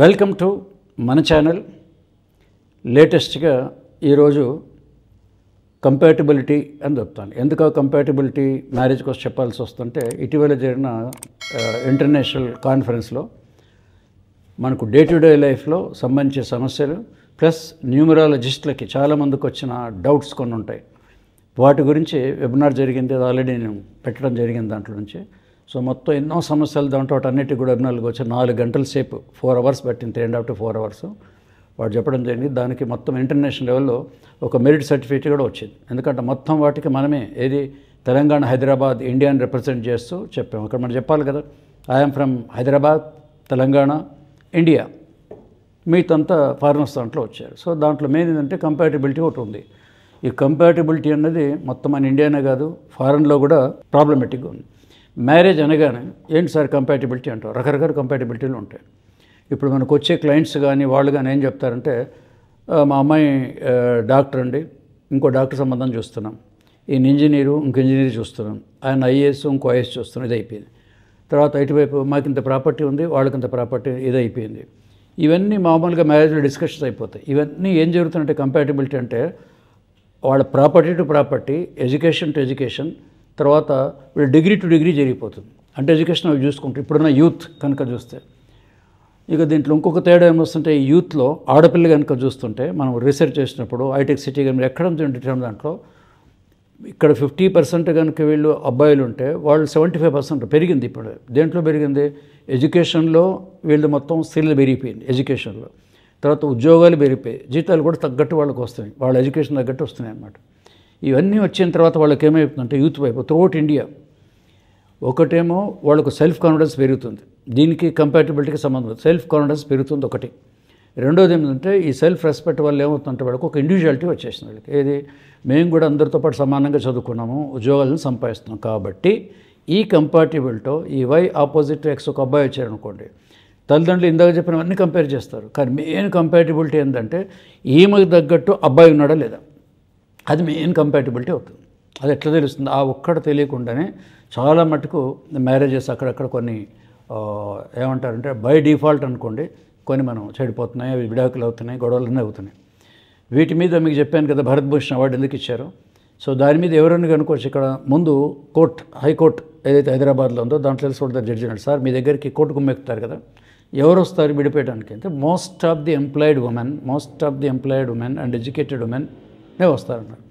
Welcome to మన channel. లేటెస్ట్గా ఈరోజు కంపాటిబిలిటీ అని చెప్తాను. ఎందుకు కంపాటిబిలిటీ మ్యారేజ్ కోసం చెప్పాల్సి వస్తుంటే, ఇటీవల జరిగిన ఇంటర్నేషనల్ కాన్ఫరెన్స్లో మనకు డే టు డే లైఫ్లో సంబంధించిన సమస్యలు ప్లస్ న్యూమరాలజిస్టులకి చాలామందికి వచ్చిన డౌట్స్ కొన్ని ఉంటాయి. వాటి గురించి వెబినార్ జరిగింది, అది ఆల్రెడీ నేను పెట్టడం జరిగింది దాంట్లో నుంచి. సో మొత్తం ఎన్నో సమస్యలు దాంట్లో వాటన్నిటికి కూడా వెబినార్కి వచ్చి 4 గంటల సేపు 4 అవర్స్ పట్టింది, 3.5 to 4 hours వాడు చెప్పడం జరిగింది. దానికి మొత్తం ఇంటర్నేషనల్ లెవెల్లో ఒక మెరిట్ సర్టిఫికేట్ కూడా వచ్చింది. ఎందుకంటే మొత్తం వాటికి మనమే ఏది తెలంగాణ, హైదరాబాద్, ఇండియాని రిప్రజెంట్ చేస్తూ చెప్పాము. అక్కడ మనం చెప్పాలి కదా, I'm from Hyderabad, Telangana, India. మీతంతా ఫారినర్స్ దాంట్లో వచ్చారు. సో దాంట్లో మెయిన్ ఏంటంటే కంపాటిబిలిటీ ఒకటి ఉంది. ఈ కంపాటిబిలిటీ అన్నది మొత్తం మన ఇండియానే కాదు, ఫారెన్లో కూడా ప్రాబ్లమెటిక్గా ఉంది. మ్యారేజ్ అనగానే ఏంటి సార్ కంపాటిబిలిటీ అంటారు, రకరకాల కంపాటిబిలిటీలు ఉంటాయి. ఇప్పుడు మనకు వచ్చే క్లయింట్స్ కానీ వాళ్ళు కానీ ఏం చెప్తారంటే, మా అమ్మాయి డాక్టర్ అండి, ఇంకో డాక్టర్ సంబంధం చూస్తున్నాం, ఈయన ఇంజనీరు, ఇంకో ఇంజనీర్ చూస్తున్నాం, ఆయన ఐఏఎస్, ఇంకో ఐఏఎస్ చూస్తున్నాం, ఇది అయిపోయింది. తర్వాత ఇటువైపు మాకు ఇంత ప్రాపర్టీ ఉంది, వాళ్ళకి ఇంత ప్రాపర్టీ, ఇది అయిపోయింది. ఇవన్నీ మామూలుగా మ్యారేజ్లో డిస్కషన్స్ అయిపోతాయి. ఇవన్నీ ఏం జరుగుతుందంటే కంపాటిబిలిటీ అంటే వాళ్ళ property to property, education to education, తర్వాత వీళ్ళు డిగ్రీ టు డిగ్రీ జరిగిపోతుంది. అంటే ఎడ్యుకేషన్ అవి చూసుకుంటే ఇప్పుడున్న యూత్ కనుక చూస్తే, ఇక దీంట్లో ఇంకొక తేడా ఏమొస్తుంటే, ఈ యూత్లో ఆడపిల్ల కనుక చూస్తుంటే మనం రీసెర్చ్ చేసినప్పుడు ఐటెక్ సిటీ కానీ ఎక్కడ దాంట్లో ఇక్కడ 50% కనుక వీళ్ళు అబ్బాయిలు ఉంటే వాళ్ళు 75% పెరిగింది. ఇప్పుడు దేంట్లో పెరిగింది, ఎడ్యుకేషన్లో వీళ్ళు మొత్తం స్త్రీలు పెరిగిపోయింది. ఎడ్యుకేషన్లో తర్వాత ఉద్యోగాలు పెరిగిపోయి, జీతాలు కూడా తగ్గట్టు వాళ్ళకి వస్తున్నాయి, వాళ్ళ ఎడ్యుకేషన్ తగ్గట్టు వస్తున్నాయి అన్నమాట. ఇవన్నీ వచ్చిన తర్వాత వాళ్ళకి ఏమైపోతుందంటే యూత్ వైపు త్రూఅవుట్ ఇండియా ఒకటేమో వాళ్ళకు సెల్ఫ్ కాన్ఫిడెన్స్ పెరుగుతుంది. దీనికి కంపాటిబిలిటీకి సంబంధం, సెల్ఫ్ కాన్ఫిడెన్స్ పెరుగుతుంది ఒకటి. రెండోది ఏంటంటే ఈ సెల్ఫ్ రెస్పెక్ట్ వల్ల ఏమవుతుందంటే వాళ్ళకి ఒక ఇండివిజువాలిటీ వచ్చేసింది. వాళ్ళకి ఏది, మేము కూడా అందరితో పాటు సమానంగా చదువుకున్నాము, ఉద్యోగాలను సంపాదిస్తున్నాం. కాబట్టి ఈ కంపాటిబిలిటీతో ఈ వై ఆపోజిట్ ఎక్స్ ఒక అబ్బాయి వచ్చారనుకోండి, తల్లిదండ్రులు ఇందాక చెప్పినవన్నీ కంపేర్ చేస్తారు. కానీ మెయిన్ కంపాటిబిలిటీ ఏంటంటే ఈమెకు తగ్గట్టు అబ్బాయి ఉన్నాడా లేదా, అది మెయిన్ కంపాటిబిలిటీ అవుతుంది. అది ఎట్లా తెలుస్తుంది, ఆ ఒక్కడ తెలియకుండానే చాలా మటుకు మ్యారేజెస్ అక్కడక్కడ కొన్ని ఏమంటారంటే బై డిఫాల్ట్ అనుకోండి, కొన్ని మనం చెడిపోతున్నాయి, అవి విడాకులు అవుతున్నాయి, గొడవలన్నీ అవుతున్నాయి. వీటి మీద మీకు చెప్పాను కదా భరత్ భూషణ్ అవార్డు ఎందుకు ఇచ్చారో. సో దాని మీద ఎవరైనా కనుకోవచ్చు. ఇక్కడ ముందు హైకోర్టు ఏదైతే హైదరాబాద్లో ఉందో దాంట్లో తెలుసుకోవడం జడ్జి అన్నాడు, సార్ మీ దగ్గరికి కోర్టు గుమ్మెక్కుతారు కదా, ఎవరు వస్తారు విడిపోయడానికి అంటే most of the employed women and educated ఉమెన్నే వస్తారన్నారు.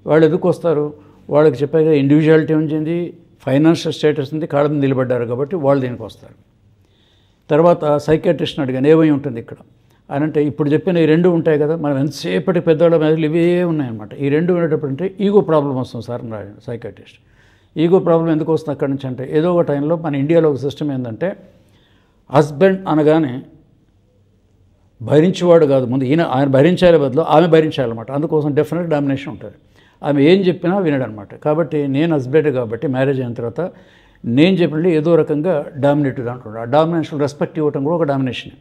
వాళ్ళు ఎందుకు వస్తారు, వాళ్ళకి చెప్పాక ఇండివిజువాలిటీ ఉంచింది, ఫైనాన్షియల్ స్టేటస్ ఉంది, కాళ్ళ మీద నిలబడ్డారు కాబట్టి వాళ్ళు దీనికి వస్తారు. తర్వాత సైకాట్రిస్ట్ని అడిగాను ఏమై ఉంటుంది ఇక్కడ అని అంటే, ఇప్పుడు చెప్పిన ఈ రెండు ఉంటాయి కదా, మనం ఎంతసేపటి పెద్దవాళ్ళ మీద ఇవే ఉన్నాయన్నమాట. ఈ రెండు ఉండేటప్పుడు అంటే ఈగో ప్రాబ్లం వస్తుంది సార్ అన్నాడు సైకాట్రిస్ట్. ఈగో ప్రాబ్లం ఎందుకు వస్తుంది అక్కడి నుంచి అంటే, ఏదో ఒక టైంలో మన ఇండియాలో ఒక సిస్టమ్ ఏంటంటే హస్బెండ్ అనగానే భరించేవాడు కాదు, ముందు ఆయన భరించాలి బదులు ఆమె భరించాలన్నమాట. అందుకోసం డెఫినెట్ డామినేషన్ ఉంటుంది. ఆమె ఏం చెప్పినా వినడనమాట. కాబట్టి నేను హస్బెండ్ కాబట్టి మ్యారేజ్ అయిన తర్వాత నేను చెప్పినట్టు ఏదో రకంగా డామినేటివ్ అంటున్నాడు. ఆ డామినేషన్ రెస్పెక్ట్ ఇవ్వటం కూడా ఒక డామినేషన్.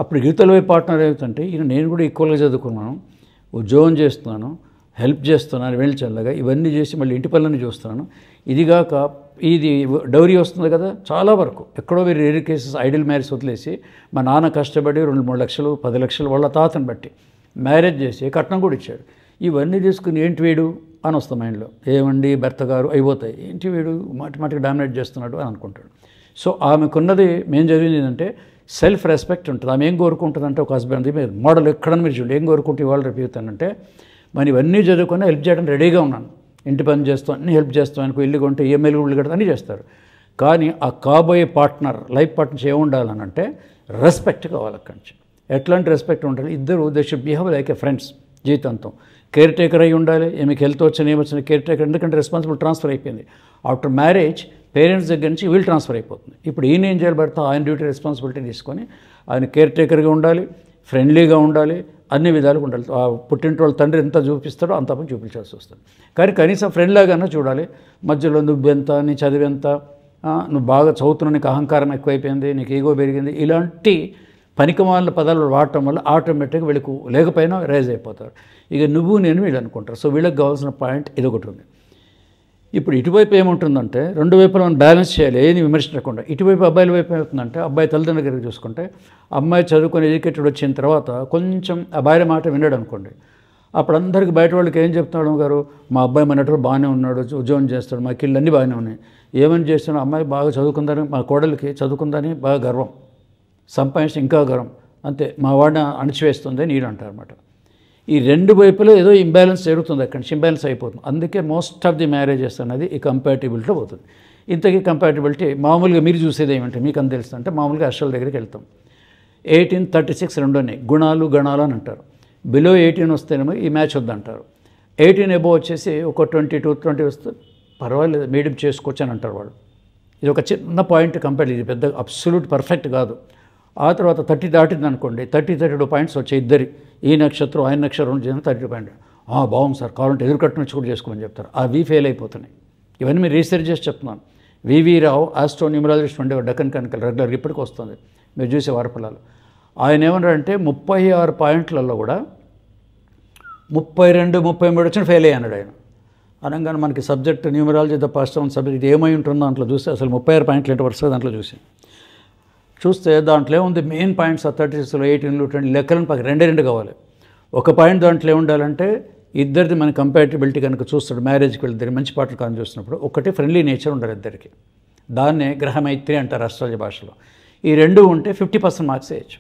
అప్పుడు యువతల వైపు పార్ట్నర్ ఏమవుతుంటే, నేను కూడా ఈక్వల్గా చదువుకున్నాను, ఉద్యోగం చేస్తున్నాను, హెల్ప్ చేస్తున్నాను, వెళ్ళి చల్లగా ఇవన్నీ చేసి మళ్ళీ ఇంటి పనులన్నీ చూస్తున్నాను, ఇదిగాక ఇది డౌరీ వస్తుంది కదా, చాలా వరకు ఎక్కడో వేరే రేర్ కేసెస్ ఐడల్ మ్యారేజ్ వదిలేసి మా నాన్న కష్టపడి 2-3 లక్షలు 10 లక్షలు వాళ్ళ తాతను బట్టి మ్యారేజ్ చేసి కట్నం కూడా ఇచ్చాడు. ఇవన్నీ తీసుకుని ఏంటి వీడు అని వస్తాం మైండ్లో, ఏమండి భర్త గారు అయిపోతాయి, ఏంటి వీడు మాటికి డామినేట్ చేస్తున్నాడు అని అనుకుంటాడు. సో ఆమెకున్నది మేము చదివింది ఏంటంటే సెల్ఫ్ రెస్పెక్ట్ ఉంటుంది. ఆమె ఏం కోరుకుంటుందంటే ఒక హస్బెండ్ మీరు మోడల్ ఎక్కడన్నా మీరు చూడండి, ఏం కోరుకుంటే ఇవాళ రేపు చెప్తానంటే, మరి ఇవన్నీ చదువుకొని హెల్ప్ చేయడానికి రెడీగా ఉన్నాను, ఇంటి పని చేస్తాం, అన్నీ హెల్ప్ చేస్తాం, అనుకో ఇల్లు కొంటే ఈఎంఐలు ఇల్లు కడతా అన్నీ చేస్తారు. కానీ ఆ కాబోయే పార్ట్నర్ లైఫ్ పార్ట్నర్స్ ఏముండాలని అంటే రెస్పెక్ట్ కావాలి. అక్కడి నుంచి ఎట్లాంటి రెస్పెక్ట్ ఉండాలి, ఇద్దరు they should behave like A friends జీవితాంతం. కేర్ టేకర్ అయి ఉండాలి, మీకు హెల్త్ వచ్చిన ఏమొచ్చిన కేర్ టేకర్, ఎందుకంటే రెస్పాన్సిబుల్ ట్రాన్స్ఫర్ అయిపోయింది. ఆఫ్టర్ మ్యారేజ్ పేరెంట్స్ దగ్గర నుంచి వీళ్ళు ట్రాన్స్ఫర్ అయిపోతుంది. ఇప్పుడు ఈయన ఏం చేయాలి, భర్త ఆయన డ్యూటీ రెస్పాన్సిబిలిటీ తీసుకొని ఆయన కేర్ టేకర్గా ఉండాలి, ఫ్రెండ్లీగా ఉండాలి, అన్ని విధాలుగా ఉండాలి. పుట్టింటి వాళ్ళ తండ్రి ఎంత చూపిస్తాడో అంత పని చూపించాల్సి వస్తుంది. కానీ కనీసం ఫ్రెండ్ లాగానే చూడాలి. మధ్యలో నువ్వెంత, నీ చదివెంత, నువ్వు బాగా చదువుతున్నా, నీకు అహంకారం ఎక్కువైపోయింది, నీకు ఈగో పెరిగింది, ఇలాంటి పనికిమాలిన పదాలు వాడటం వల్ల ఆటోమేటిక్గా వీళ్ళకు లేకపోయినా రైజ్ అయిపోతారు. ఇక నువ్వు నేను వీళ్ళు అనుకుంటారు. సో వీళ్ళకి కావాల్సిన పాయింట్ ఇదొకటి ఉంది. ఇప్పుడు ఇటువైపు ఏముంటుందంటే రెండు వైపులా మనం బ్యాలెన్స్ చేయాలి, ఏది విమర్శించకుండా. ఇటువైపు అబ్బాయిల వైపు ఏమవుతుందంటే అబ్బాయి తల్లిదండ్రుల దగ్గర చూసుకుంటే అమ్మాయి చదువుకొని ఎడ్యుకేటెడ్ వచ్చిన తర్వాత కొంచెం అబ్బాయి మాట విన్నాడు అనుకోండి, అప్పుడు అందరికీ బయట వాళ్ళకి ఏం చెప్తున్నాడు గారు, మా అబ్బాయి మనట్టు బాగానే ఉన్నాడు, ఉద్యోగం చేస్తాడు, మా కిళ్ళు అన్నీ బాగానే ఉన్నాయి, ఏమని చేస్తున్నాడు అమ్మాయి బాగా చదువుకుందని, మా కోడలికి చదువుకుందని బాగా గర్వం, సంపాదించి ఇంకా గర్వం, అంతే మా వాడిని అణిచివేస్తుంది అని వీళ్ళు అంటారు అనమాట. ఈ రెండు వైపులో ఏదో ఇంబ్యాలెన్స్ జరుగుతుంది, అక్కడి నుంచి ఇంబ్యాలెన్స్ అయిపోతుంది. అందుకే మోస్ట్ ఆఫ్ ది మ్యారేజెస్ అనేది ఈ కంపాటిబిలిటీ పోతుంది. ఇంతకీ కంపాటిబిలిటీ మామూలుగా మీరు చూసేది ఏమంటే మీకు అని తెలుస్తుంది అంటే మామూలుగా అర్షల దగ్గరికి వెళ్తాం. 1836 రెండోనే గుణాలు గణాలు అని అంటారు. బిలో 18 వస్తేనేమో ఈ మ్యాచ్ వద్దంటారు. 18 ఎబో వచ్చేసి ఒక 22, 20 వస్తే పర్వాలేదు మీడియం చేసుకోవచ్చు అని అంటారు వాళ్ళు. ఇది ఒక చిన్న పాయింట్ కంపేర్, ఇది పెద్ద అబ్సల్యూట్ పర్ఫెక్ట్ కాదు. ఆ తర్వాత 30 దాటింది అనుకోండి, 32 పాయింట్స్ వచ్చాయి ఇద్దరి, ఈ నక్షత్రం ఆయన నక్షత్రం చేసిన 32 పాయింట్, బాగుంది సార్ కావాలంటే ఎదురుకట్టు నుంచి కూడా చేసుకోమని చెప్తారు. అవి ఫెయిల్ అయిపోతున్నాయి. ఇవన్నీ మీరు రీసెర్చ్ చేసి చెప్తున్నాను. వివి రావు ఆస్ట్రో న్యూమరాలజిస్ట్ ఉండేవాడు డక్కన్ కనుక రెగ్యులర్గా ఇప్పటికి వస్తుంది మీరు చూసే వార్పలాలు. ఆయన ఏమన్నారంటే 36 పాయింట్లలో కూడా 32, 33 వచ్చిన ఫెయిల్ అయ్యాడు ఆయన. అనగానే మనకి subject numerology the past on subject ఇది ఏమై ఉంటుందో దాంట్లో చూస్తే అసలు 36 పాయింట్లు ఏంటో వరుసగా దాంట్లో చూస్తే దాంట్లో ఏముంది, మెయిన్ పాయింట్స్ 36లో 18లో 20 లెక్కలను పక్క రెండే కావాలి. ఒక పాయింట్ దాంట్లో ఏముండాలంటే ఇద్దరిది మన కంపాటిబిలిటీ కనుక చూస్తాడు మ్యారేజ్కి వెళ్తే మంచి పాటలు కానీ చూసినప్పుడు ఒకటి ఫ్రెండ్లీ నేచర్ ఉండాలి ఇద్దరికి, దాన్నే గ్రహమైత్రి అంటారు ఆస్ట్రాలజీ భాషలో. ఈ రెండు ఉంటే 50% మార్క్స్ వేయచ్చు.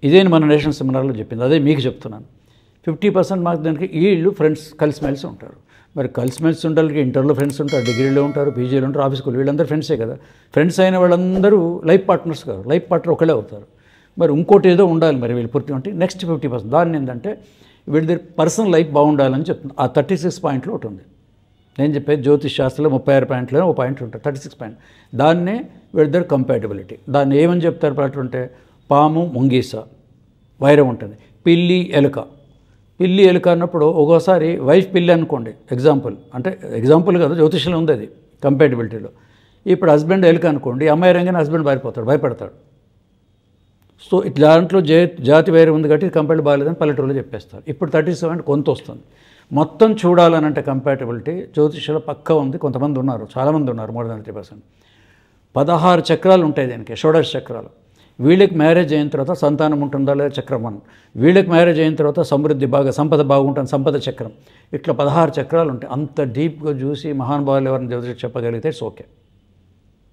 ఇదే మన నేషనల్ సెమినార్లో చెప్పింది, అదే మీకు చెప్తున్నాను. 50% మార్క్స్ దానికి వీళ్ళు ఫ్రెండ్స్ కలిసిమెలిసి ఉంటారు. మరి కలిసిమెలిసి ఉండాలి, ఇంటర్లో ఫ్రెండ్స్ ఉంటారు, డిగ్రీలో ఉంటారు, పీజీలో ఉంటారు, ఆఫీస్కి వీళ్ళందరూ ఫ్రెండ్సే కదా. ఫ్రెండ్స్ అయిన వాళ్ళందరూ లైఫ్ పార్ట్నర్స్ కాదు, లైఫ్ పార్ట్నర్ ఒకళ్ళే అవుతారు. మరి ఇంకోటి ఏదో ఉండాలి మరి వీళ్ళు పూర్తి అంటే నెక్స్ట్ 50%. దాన్ని ఏంటంటే వీళ్ళ దగ్గర పర్సనల్ లైఫ్ బాగుండాలని చెప్తుంది. ఆ 36 పాయింట్లో ఒకటి ఉంది. నేను చెప్పేది జ్యోతిష్ శాస్త్రంలో 36 పాయింట్లో ఒక పాయింట్ ఉంటుంది, 36 పాయింట్. దాన్నే వీళ్ళ దగ్గర కంపాటిబిలిటీ. దాన్ని ఏమని చెప్తారు పాటుంటే పాము ముంగీస వైరం ఉంటుంది, పిల్లి ఎలుక. పిల్లి ఎలుక అన్నప్పుడు ఒక్కోసారి వైఫ్ పిల్లి అనుకోండి ఎగ్జాంపుల్, అంటే ఎగ్జాంపుల్ కదా జ్యోతిష్యంలో ఉంది అది కంపాటిబిలిటీలో. ఇప్పుడు హస్బెండ్ ఎలుక అనుకోండి, అమ్మాయి రంగానే హస్బెండ్ భయపడతాడు. సో ఇట్లా దాంట్లో జాతి వేరే ఉంది కాబట్టి కంపాటిబిలిటీ బాగాలేదని పల్లెటూరులో చెప్పేస్తారు. ఇప్పుడు 37 కొంత వస్తుంది. మొత్తం చూడాలనంటే కంపాటిబిలిటీ జ్యోతిష్యంలో పక్కా ఉంది. కొంతమంది ఉన్నారు, చాలామంది ఉన్నారు, మోర్ దాన్ 30%. 16 చక్రాలు ఉంటాయి దీనికి, షోడశ చక్రాలు. వీళ్ళకి మ్యారేజ్ అయిన తర్వాత సంతానం ఉంటుందా లేదా చక్రం 1, వీళ్ళకి మ్యారేజ్ అయిన తర్వాత సమృద్ధి సంపద బాగుంటుంది సంపద చక్రం. ఇట్లా 16 చక్రాలు ఉంటాయి. అంత డీప్గా చూసి మహానుభావులు ఎవరిని జ్యోతిషం చెప్పగలిగితే ఇట్స్ ఓకే.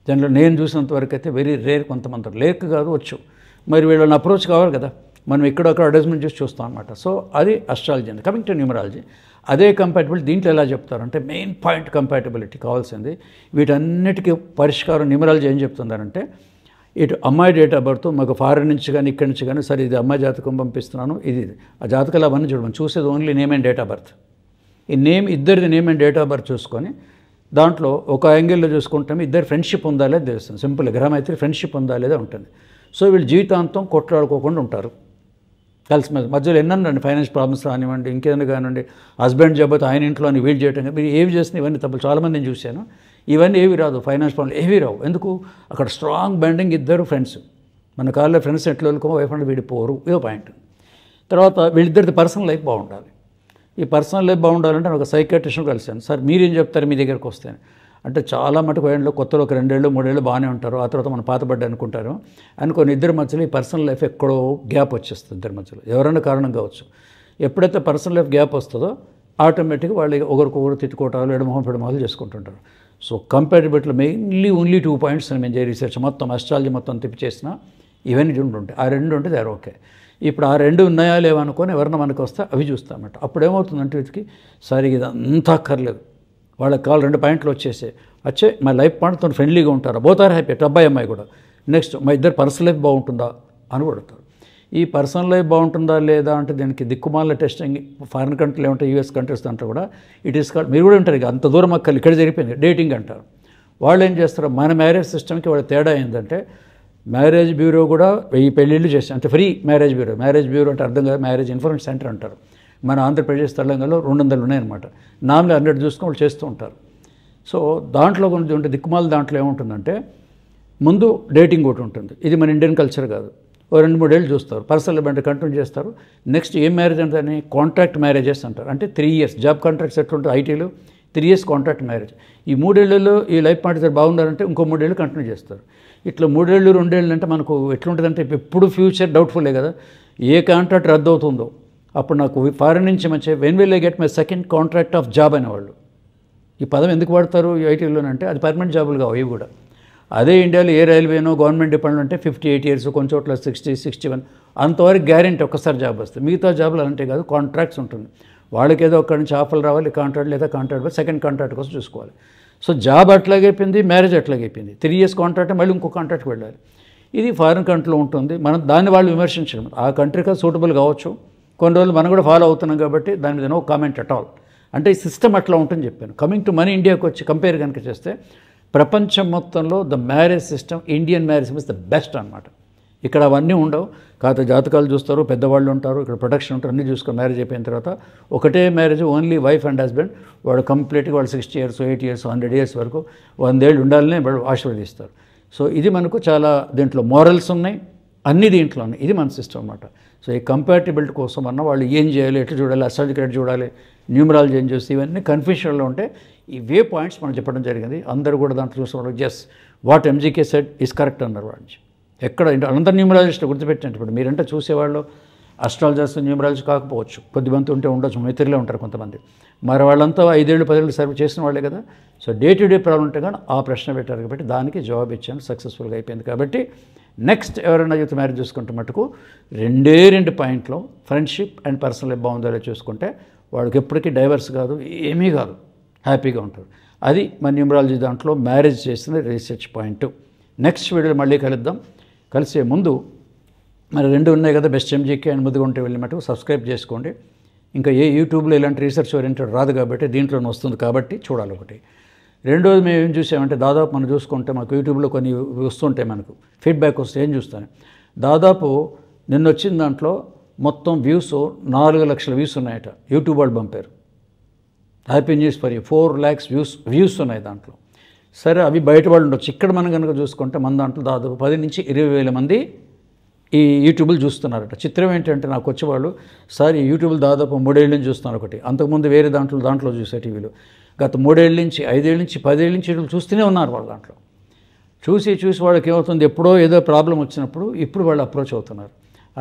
దాంట్లో నేను చూసినంత వరకు అయితే వెరీ రేర్, కొంతమంది లేక్ కాదు వచ్చు. మరి వీళ్ళని అప్రోచ్ కావాలి కదా, మనం ఎక్కడొక్కడ అడ్వర్టైజ్మెంట్ చూసి చూస్తాం అనమాట. సో అది అస్ట్రాలజీ అండి. కమింగ్ టు న్యూమరాలజీ, అదే కంపాటిబిలిటీ దీంట్లో ఎలా చెప్తారంటే మెయిన్ పాయింట్ కంపాటిబిలిటీ కావాల్సింది. వీటన్నిటికీ పరిష్కారం న్యూమరాలజీ ఏం చెప్తుందంటే ఇటు అమ్మాయి డేట్ ఆఫ్ బర్త్ మాకు ఫారెన్ నుంచి కానీ ఇక్కడి నుంచి కానీ సరే ఇది అమ్మాయి జాతకం పంపిస్తున్నాను, ఇది ఆ జాతకాలు అవన్నీ చూడమని చూసేది only name and date of birth. ఈ నేమ్ ఇద్దరిది name and date of birth చూసుకొని దాంట్లో ఒక యాంగిల్లో చూసుకుంటాం ఇద్దరు ఫ్రెండ్షిప్ ఉందా లేదా తెలుస్తుంది. సింపుల్గా గ్రహమైతే ఫ్రెండ్షిప్ ఉందా లేదా ఉంటుంది. సో వీళ్ళు జీవితాంతం కొట్లాడుకోకుండా ఉంటారు కలిసి. మధ్యలో ఎన్నండి ఫైనాన్స్ ప్రాబ్లమ్స్ కానివ్వండి, ఇంకేదైనా కానివ్వండి, హస్బెండ్ జబ్బతో ఆయన ఇంట్లో అని వీళ్ళు చేయటం మీరు ఏవి చేసిన ఇవన్నీ తప్పులు. చాలామంది నేను చూశాను, ఇవన్నీ ఏవి రాదు, ఫైనాన్స్ ప్రాబ్లం ఏవి రావు. ఎందుకు? అక్కడ స్ట్రాంగ్ బాండింగ్, ఇద్దరు ఫ్రెండ్స్. మన కాళ్ళలో ఫ్రెండ్స్ ఎట్లా వెళ్ళుకో వైఫ్ అండ్ వీడిపోరు, ఇదో పాయింట్. తర్వాత వీళ్ళిద్దరిది పర్సనల్ లైఫ్ బాగుండాలి. ఈ పర్సనల్ లైఫ్ బాగుండాలంటే నేను ఒక సైకాట్రిస్ట్ని కలిశాను. సార్ మీరేం చెప్తారు మీ దగ్గరకు వస్తే అంటే చాలా మటుకు ఏళ్ళు కొత్తలో ఒక 2 ఏళ్ళు 3 ఏళ్ళు బాగానే ఉంటారు, ఆ తర్వాత మన పాతబడ్డ అనుకుంటారు. అనుకోని ఇద్దరి మధ్యలో ఈ పర్సనల్ లైఫ్ ఎక్కడో గ్యాప్ వచ్చేస్తుంది ఇద్దరి మధ్యలో, ఎవరైనా కారణం కావచ్చు. ఎప్పుడైతే పర్సనల్ లైఫ్ గ్యాప్ వస్తుందో ఆటోమేటిక్గా వాళ్ళు ఒకరికొకరు తిట్టుకోవటాలు ఎడమొహం పెడమొహాలు చేసుకుంటుంటారు. సో కంపాటిబిలిటీలో మెయిన్లీ ఓన్లీ 2 పాయింట్స్ మేము చేయ రీసెర్చ్ మొత్తం అస్ట్రాలజీ మొత్తం తిప్పి చేసినా ఇవన్నీ ఉంటాయి. ఆ 2 ఉంటే దారు ఓకే. ఇప్పుడు ఆ 2 ఉన్నాయా లేవనుకొని ఎవరన్నా మనకు వస్తే అవి చూస్తామన్నమాట. అప్పుడు ఏమవుతుందంటే వీటికి సరిగ్గా ఇదంతా అక్కర్లేదు, వాళ్ళకి కావాలి 2 పాయింట్లు వచ్చే మా లైఫ్ పార్ట్నర్తో ఫ్రెండ్లీగా ఉంటారా, బోతారు హ్యాపీ, అబ్బాయి అమ్మాయి కూడా. నెక్స్ట్ మా ఇద్దరు పర్సనల్ లైఫ్ బాగుంటుందా అని పడతారు. ఈ పర్సనల్ లైఫ్ బాగుంటుందా లేదా అంటే దీనికి దిక్కుమాల టెస్టింగ్ ఫారిన్ కంట్రీలు ఏమంటాయి, యూఎస్ కంట్రీస్ దాంట్లో కూడా ఇట్ ఈస్ కాల్డ్, మీరు కూడా ఉంటారు ఇక అంత దూరం అక్కలు ఇక్కడ జరిగిపోయింది డేటింగ్ అంటారు. వాళ్ళు ఏం చేస్తారు, మన మ్యారేజ్ సిస్టమ్కి వాళ్ళ తేడా ఏంటంటే మ్యారేజ్ బ్యూరో కూడా 1000 పెళ్ళిళ్ళు చేస్తాం అంటే ఫ్రీ మ్యారేజ్ బ్యూరో అంటే అర్థం కాదు, మ్యారేజ్ ఇన్ఫర్మేషన్ సెంటర్ అంటారు. మన ఆంధ్రప్రదేశ్ తెలంగాణలో 200 ఉన్నాయన్నమాట. నార్మల్ 100 చూసుకొని వాళ్ళు చేస్తూ ఉంటారు. సో దాంట్లో కొంచెం ఉంటే దిక్కుమాల దాంట్లో ఏముంటుందంటే ముందు డేటింగ్ ఒకటి ఉంటుంది, ఇది మన ఇండియన్ కల్చర్ కాదు. 2-3 ఏళ్ళు చూస్తారు, పర్సనల్ అంటే కంటిన్యూ చేస్తారు. నెక్స్ట్ ఏం మ్యారేజ్ అంటే కాంట్రాక్ట్ మ్యారేజెస్ అంటారు, అంటే 3 years జాబ్ కాంట్రాక్ట్స్ ఎట్లుంటుంది ఐటీలో 3 years కాంట్రాక్ట్ మ్యారేజ్. ఈ 3 ఏళ్లలో ఈ లైఫ్ పార్ట్నర్ బాగున్నారంటే ఇంకో 3 ఏళ్ళు కంటిన్యూ చేస్తారు. ఇట్లా 3 ఏళ్ళు 2 ఏళ్ళు అంటే మనకు ఎట్లుంటుందంటే ఎప్పుడు ఫ్యూచర్ డౌట్ఫుల్లే కదా. ఏ కాంట్రాక్ట్ రద్దు అవుతుందో అప్పుడు నాకు ఫారెన్ నుంచి మంచి when will I get my second contract of job అనేవాళ్ళు. ఈ పదం ఎందుకు వాడతారు ఈ ఐటీలోనంటే అది పర్మనెంట్ జాబులు కావు ఇవి కూడా. అదే ఇండియాలో ఏ రైల్వేనో గవర్నమెంట్ డిపార్ట్మెంట్ అంటే 58 years, కొన్ని చోట్ల 60, 61 అంతవరకు గ్యారెంటీ ఒక్కసారి జాబ్ వస్తుంది. మిగతా జాబులు అలాంటి కాదు, కాంట్రాక్ట్స్ ఉంటుంది. వాళ్ళకి ఏదో అక్కడి నుంచి ఆఫర్లు రావాలి, కాంట్రాక్ట్ లేదా కాంట్రాక్ట్ సెకండ్ కాంట్రాక్ట్ కోసం చూసుకోవాలి. సో జాబ్ అట్లాగైపోయింది, మ్యారేజ్ అట్లాగైపోయింది. 3 years కాంట్రాక్ట్ మళ్ళీ ఇంకో కాంట్రాక్ట్కి వెళ్ళాలి. ఇది ఫారిన్ కంట్రీలో ఉంటుంది. మనం దాన్ని వాళ్ళు విమర్శించడం, ఆ కంట్రీకి సూటబుల్ కావచ్చు, కొన్ని రోజులు మనం కూడా ఫాలో అవుతున్నాం కాబట్టి దాని మీద నో కామెంట్ అట్ ఆల్. అంటే ఈ సిస్టమ్ అట్లా ఉంటుంది చెప్పాను. కమింగ్ టు మన ఇండియాకి వచ్చి కంపేర్ కనుక చేస్తే ప్రపంచం మొత్తంలో the marriage system, Indian marriage system is the best అనమాట. ఇక్కడ అవన్నీ ఉండవు. కాకపోతే జాతకాలు చూస్తారు, పెద్దవాళ్ళు ఉంటారు, ఇక్కడ ప్రొటెక్షన్ ఉంటారు, అన్నీ చూసుకొని మ్యారేజ్ అయిపోయిన తర్వాత ఒకటే marriage, only wife and husband. వాడు కంప్లీట్గా వాళ్ళు 60 years, 80 years, 100 years వరకు 100 ఏళ్ళు ఉండాలనే వాళ్ళు ఆశీర్వదిస్తారు. సో ఇది మనకు చాలా దీంట్లో మోరల్స్ ఉన్నాయి, అన్ని దీంట్లో ఉన్నాయి. ఇది మన సిస్టమ్ అనమాట. సో ఈ కంపాటిబిలిటీ కోసం అన్న వాళ్ళు ఏం చేయాలి, ఎట్లా చూడాలి, అస్ట్రాలజికల్ ఎట్లా చూడాలి, న్యూమరాలజీ ఏం చేస్తే ఇవన్నీ కన్ఫ్యూషన్లో ఉంటే ఈ వే పాయింట్స్ మనం చెప్పడం జరిగింది. అందరూ కూడా దాంట్లో చూసిన just what MGK said is correct అన్నారు వాళ్ళు. ఎక్కడ అందరు న్యూమరాలజిస్టులు గుర్తుపెట్టండి. ఇప్పుడు మీరంటే చూసేవాళ్ళు అస్ట్రాలజర్స్ న్యూమరాలజీ కాకపోవచ్చు, కొద్దిమంది ఉంటే ఉండొచ్చు, మిత్రులే ఉంటారు కొంతమంది. మరి వాళ్ళంతా 5 ఏళ్ళు 10 ఏళ్ళు సర్వ్ చేసిన వాళ్ళే కదా. So day to day problem ఉంటే కానీ ఆ ప్రశ్న పెట్టారు కాబట్టి దానికి జవాబు ఇచ్చాను, సక్సెస్ఫుల్గా అయిపోయింది. కాబట్టి నెక్స్ట్ ఎవరైనా యూత్ మ్యారేజ్ చూసుకుంటే మటుకు 2 పాయింట్లో ఫ్రెండ్షిప్ అండ్ పర్సనల్ లైఫ్ బాగుందో చూసుకుంటే వాడికి ఎప్పటికీ డైవర్స్ కాదు, ఏమీ కాదు, హ్యాపీగా ఉంటారు. అది మన న్యూమరాలజీ దాంట్లో మ్యారేజ్ చేసిన రీసెర్చ్ పాయింట్. నెక్స్ట్ వీడియోలో మళ్ళీ కలుద్దాం. కలిసే ముందు మరి 2 ఉన్నాయి కదా, బెస్ట్ ఎంజీకే అండ్ ముద్దుగుంటే వెళ్ళి మటుకు సబ్స్క్రైబ్ చేసుకోండి. ఇంకా ఏ యూట్యూబ్లో ఇలాంటి రీసెర్చ్ ఓరియంటెడ్ రాదు కాబట్టి దీంట్లోనే వస్తుంది కాబట్టి చూడాలి. ఒకటి. రెండోది మేము ఏం చూసామంటే దాదాపు మనం చూసుకుంటే మాకు యూట్యూబ్లో కొన్ని వస్తుంటాయి, మనకు ఫీడ్బ్యాక్ వస్తే ఏం చూస్తాను. దాదాపు నిన్న వచ్చిన దాంట్లో మొత్తం వ్యూస్ 4 లక్షల వ్యూస్ ఉన్నాయట. యూట్యూబ్ వాళ్ళు పంపారు. Happy news for you, 4 lakhs views ఉన్నాయి దాంట్లో. సరే అవి బయట వాళ్ళు ఉండొచ్చు. ఇక్కడ మనం కనుక చూసుకుంటే మన దాంట్లో దాదాపు 10 నుంచి 20,000 మంది ఈ యూట్యూబ్లు చూస్తున్నారట. చిత్రం ఏంటంటే నాకు వచ్చేవాళ్ళు సార్ ఈ యూట్యూబ్లు దాదాపు 3 ఏళ్ళ నుంచి చూస్తున్నారు. ఒకటి అంతకుముందు వేరే దాంట్లో చూసే టీవీలు గత 3 ఏళ్ళ నుంచి 5 ఏళ్ళ నుంచి 10 ఏళ్ళ నుంచి యూట్యూబ్ చూస్తూనే ఉన్నారు. వాళ్ళు దాంట్లో చూసి వాళ్ళకి ఏమవుతుంది, ఎప్పుడో ఏదో ప్రాబ్లం వచ్చినప్పుడు ఇప్పుడు వాళ్ళు అప్రోచ్ అవుతున్నారు.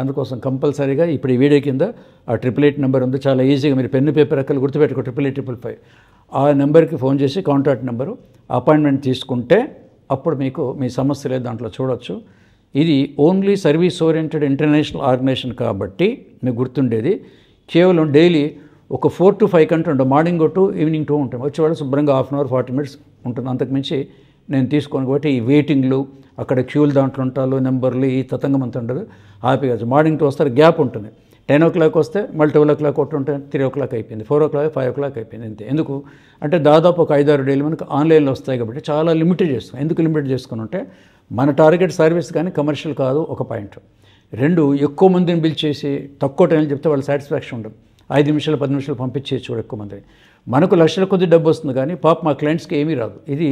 అందుకోసం కంపల్సరీగా ఇప్పుడు ఈ వీడియో కింద ఆ 888 నెంబర్ ఉంది, చాలా ఈజీగా మీరు పెన్ను పేపర్ ఎక్కలు గుర్తుపెట్టుకో, 88855 ఆ నెంబర్కి ఫోన్ చేసి కాంటాక్ట్ నెంబరు అపాయింట్మెంట్ తీసుకుంటే అప్పుడు మీకు మీ సమస్య లేదు దాంట్లో చూడొచ్చు. ఇది only service oriented international organisation కాబట్టి మీకు గుర్తుండేది కేవలం డైలీ ఒక 4 to 5 కంటే ఉండవు, మార్నింగ్ 2 ఈవినింగ్ 2 ఉంటాం. వచ్చేవాళ్ళు శుభ్రంగా 1/2 hour 40 minutes ఉంటుంది. అంతకుమించి నేను తీసుకోను కాబట్టి ఈ వెయిటింగ్లు అక్కడ క్యూలు దాంట్లో ఉంటారు, నెంబర్లు ఈ తతంగం అంత ఉండదు. హ్యాపీగా మార్నింగ్ 2 వస్తారు, గ్యాప్ ఉంటుంది. 10 o'clock వస్తే మళ్ళీ 12 o'clock ఒకటి ఉంటుంది, 3 o'clock అయిపోయింది, 4 o'clock 5 o'clock అయిపోయింది అంతే. ఎందుకు అంటే దాదాపు ఒక 5-6 డేలు మనకు ఆన్లైన్లో వస్తాయి కాబట్టి చాలా లిమిటెడ్ చేస్తాం. ఎందుకు లిమిటెడ్ చేసుకుని ఉంటే మన టార్గెట్ సర్వీస్ కానీ కమర్షియల్ కాదు ఒక పాయింట్. 2 ఎక్కువ మందిని బిల్ చేసి తక్కువ టైంలో చెప్తే వాళ్ళ సాటిస్ఫాక్షన్ ఉండదు. 5 నిమిషాలు 10 నిమిషాలు పంపించేసి చూడ ఎక్కువ మందిని. మనకు లక్షల కొద్ది డబ్బు వస్తుంది కానీ పాప మా క్లయింట్స్కి ఏమీ రాదు. ఇది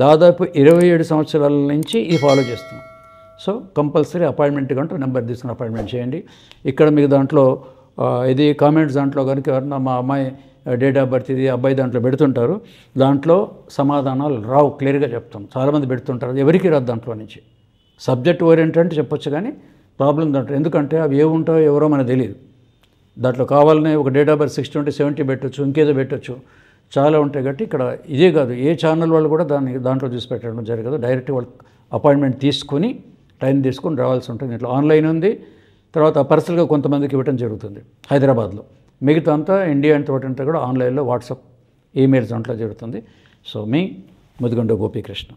దాదాపు 27 సంవత్సరాల నుంచి ఇది ఫాలో చేస్తున్నాం. సో కంపల్సరీ అపాయింట్మెంట్ కంటూ నెంబర్ తీసుకుని అపాయింట్మెంట్ చేయండి. ఇక్కడ మీకు దాంట్లో ఇది కామెంట్స్ దాంట్లో కనుక ఎవరన్నా మా అమ్మాయి డేట్ ఆఫ్ బర్త్ ఇది అబ్బాయి దాంట్లో పెడుతుంటారు, దాంట్లో సమాధానాలు రావు, క్లియర్గా చెప్తాం. చాలామంది పెడుతుంటారు, ఎవరికి రాదు దాంట్లో నుంచి. సబ్జెక్ట్ ఓరియంటెడ్ అంటే చెప్పొచ్చు కానీ ప్రాబ్లం దాంట్లో, ఎందుకంటే అవి ఏముంటాయో ఎవరో మనకు తెలియదు. దాంట్లో కావాలనే ఒక డేట్ ఆఫ్ బర్త్ 60 ఉంటే 70 పెట్టచ్చు, ఇంకేదో పెట్టచ్చు, చాలా ఉంటాయి. కాబట్టి ఇక్కడ ఇదే కాదు ఏ ఛానల్ వాళ్ళు కూడా దాంట్లో చూసి పెట్టడం జరగదు. డైరెక్ట్ వాళ్ళు అపాయింట్మెంట్ తీసుకుని టైం తీసుకుని రావాల్సి ఉంటుంది. ఇట్లా ఆన్లైన్ ఉంది, తర్వాత పర్సనల్గా కొంతమందికి ఇవ్వడం జరుగుతుంది హైదరాబాద్లో. మిగతా అంతా ఇండియా అంతా కూడా ఆన్లైన్లో వాట్సాప్ ఈమెయిల్స్ దాంట్లో జరుగుతుంది. సో మీ ముదిగొండ గోపీకృష్ణ.